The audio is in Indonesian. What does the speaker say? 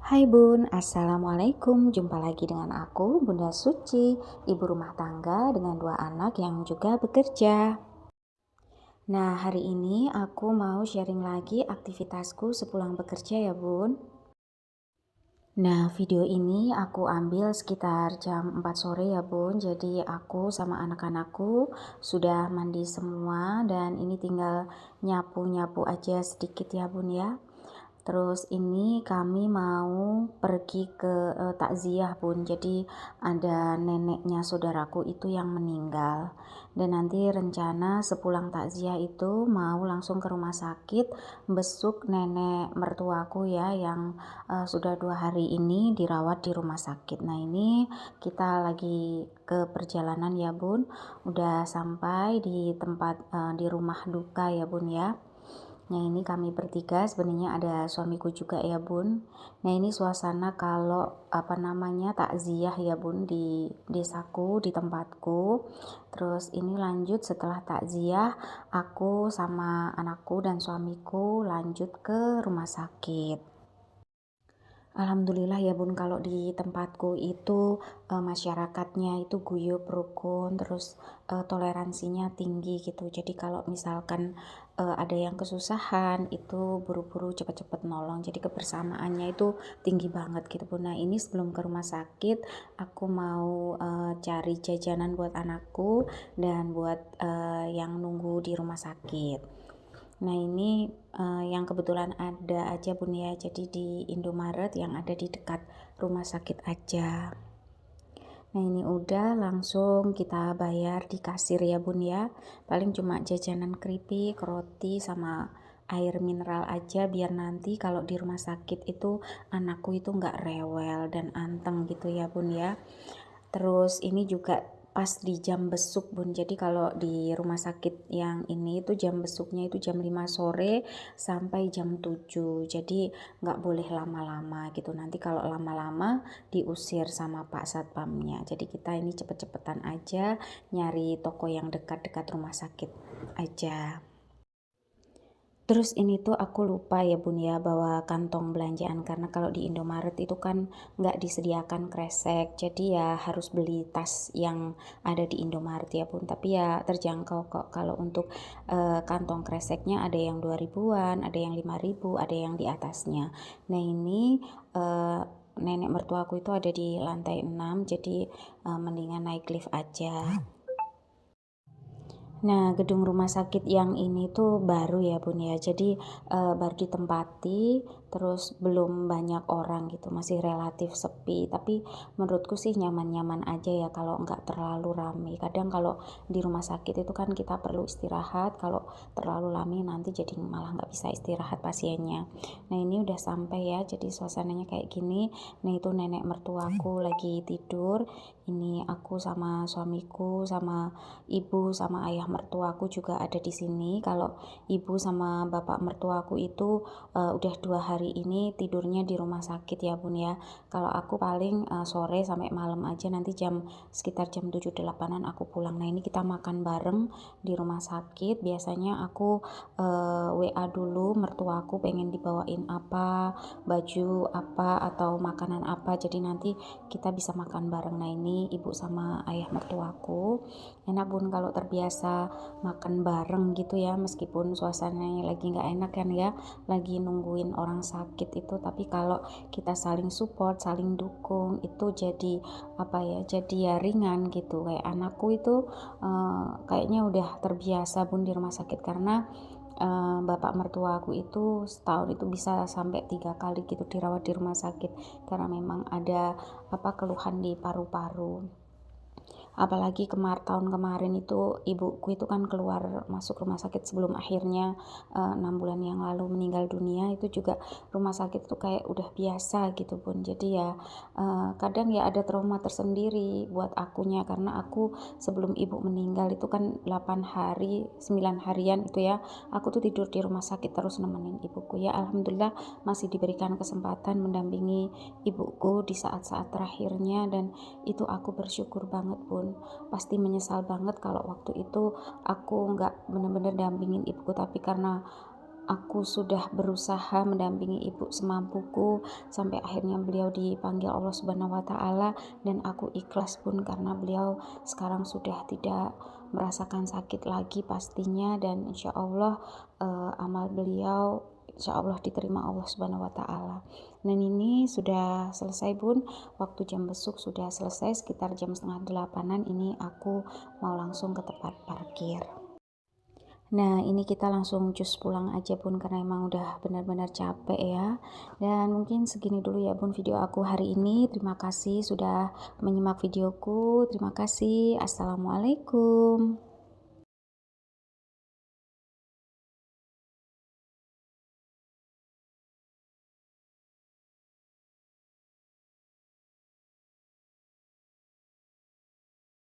Hai Bun, Assalamualaikum. Jumpa lagi dengan aku, Bunda Suci, ibu rumah tangga dengan 2 anak yang juga bekerja. Nah, hari ini aku mau sharing lagi aktivitasku sepulang bekerja ya Bun. Nah, video ini aku ambil sekitar jam 4 sore ya Bun. Jadi aku sama anak-anakku sudah mandi semua dan ini tinggal nyapu-nyapu aja sedikit ya Bun ya. Terus ini kami mau pergi ke takziah Bun. Jadi ada neneknya saudaraku itu yang meninggal. Dan nanti rencana sepulang takziah itu mau langsung ke rumah sakit besuk nenek mertuaku ya yang sudah 2 hari ini dirawat di rumah sakit. Nah ini kita lagi ke perjalanan ya Bun. Udah sampai di tempat di rumah duka ya Bun ya. Nah ini kami bertiga, sebenarnya ada suamiku juga ya Bun. Nah ini suasana kalau takziah ya Bun di desaku, di tempatku. Terus ini lanjut setelah takziah, aku sama anakku dan suamiku lanjut ke rumah sakit. Alhamdulillah ya Bun, kalau di tempatku itu masyarakatnya itu guyup, rukun, terus toleransinya tinggi gitu. Jadi kalau misalkan ada yang kesusahan itu buru-buru cepet-cepet nolong. Jadi kebersamaannya itu tinggi banget gitu Bun. Nah ini sebelum ke rumah sakit aku mau cari jajanan buat anakku dan buat yang nunggu di rumah sakit. Nah ini yang kebetulan ada aja Bun ya, jadi di Indomaret yang ada di dekat rumah sakit aja. Nah ini udah langsung kita bayar di kasir ya Bun ya, paling cuma jajanan keripik, roti, sama air mineral aja biar nanti kalau di rumah sakit itu anakku itu nggak rewel dan anteng gitu ya Bun ya. Terus ini juga pas di jam besuk Bun. Jadi kalau di rumah sakit yang ini itu jam besuknya itu jam 5 sore sampai jam 7. Jadi nggak boleh lama-lama gitu. Nanti kalau lama-lama diusir sama Pak Satpamnya. Jadi kita ini cepet-cepetan aja nyari toko yang dekat-dekat rumah sakit aja. Terus ini tuh aku lupa ya Bun ya bawa kantong belanjaan karena kalau di Indomaret itu kan nggak disediakan kresek, jadi ya harus beli tas yang ada di Indomaret ya Bun. Tapi ya terjangkau kok kalau untuk kantong kreseknya ada yang 2000-an, ada yang 5000, ada yang di atasnya. Nah ini nenek mertuaku itu ada di lantai 6, jadi mendingan naik lift aja. Nah, gedung rumah sakit yang ini tuh baru ya Bun ya, jadi baru ditempati, terus belum banyak orang gitu, masih relatif sepi. Tapi menurutku sih nyaman-nyaman aja ya kalau nggak terlalu rame. Kadang kalau di rumah sakit itu kan kita perlu istirahat, kalau terlalu rame nanti jadi malah nggak bisa istirahat pasiennya. Nah ini udah sampai ya, jadi suasananya kayak gini. Nah itu nenek mertuaku lagi tidur, ini aku sama suamiku sama ibu sama ayah mertuaku juga ada di sini. Kalau ibu sama bapak mertuaku itu udah 2 hari ini tidurnya di rumah sakit ya Bun ya. Kalau aku paling sore sampai malam aja, nanti sekitar jam 7-8an aku pulang. Nah ini kita makan bareng di rumah sakit. Biasanya aku WA dulu mertuaku pengen dibawain apa, baju apa atau makanan apa. Jadi nanti kita bisa makan bareng. Nah ini ibu sama ayah mertuaku. Enak Bun kalau terbiasa makan bareng gitu ya, meskipun suasananya lagi nggak enak kan ya, lagi nungguin orang sakit itu, tapi kalau kita saling support, saling dukung itu jadi jadi ya ringan gitu. Kayak anakku itu kayaknya udah terbiasa Bun di rumah sakit karena bapak mertua aku itu setahun itu bisa sampai 3 kali gitu dirawat di rumah sakit karena memang ada keluhan di paru-paru. Apalagi tahun kemarin itu ibuku itu kan keluar masuk rumah sakit sebelum akhirnya 6 bulan yang lalu meninggal dunia. Itu juga rumah sakit itu kayak udah biasa gitu Bun. Jadi ya kadang ya ada trauma tersendiri buat akunya karena aku sebelum ibu meninggal itu kan 8 hari 9 harian itu ya, aku tuh tidur di rumah sakit terus nemenin ibuku. Ya alhamdulillah masih diberikan kesempatan mendampingi ibuku di saat-saat terakhirnya, dan itu aku bersyukur banget Bun. Pasti menyesal banget kalau waktu itu aku nggak bener-bener dampingin ibuku, tapi karena aku sudah berusaha mendampingi ibu semampuku sampai akhirnya beliau dipanggil Allah Subhanahu wa taala, dan aku ikhlas pun karena beliau sekarang sudah tidak merasakan sakit lagi pastinya, dan insya Allah amal beliau insya Allah diterima Allah Subhanahu wa taala. Dan ini sudah selesai Bun, waktu jam besuk sudah selesai sekitar jam setengah 8-an, ini aku mau langsung ke tempat parkir. Nah, ini kita langsung cus pulang aja Bun, karena emang udah benar-benar capek ya. Dan mungkin segini dulu ya Bun video aku hari ini. Terima kasih sudah menyimak videoku. Terima kasih. Assalamualaikum.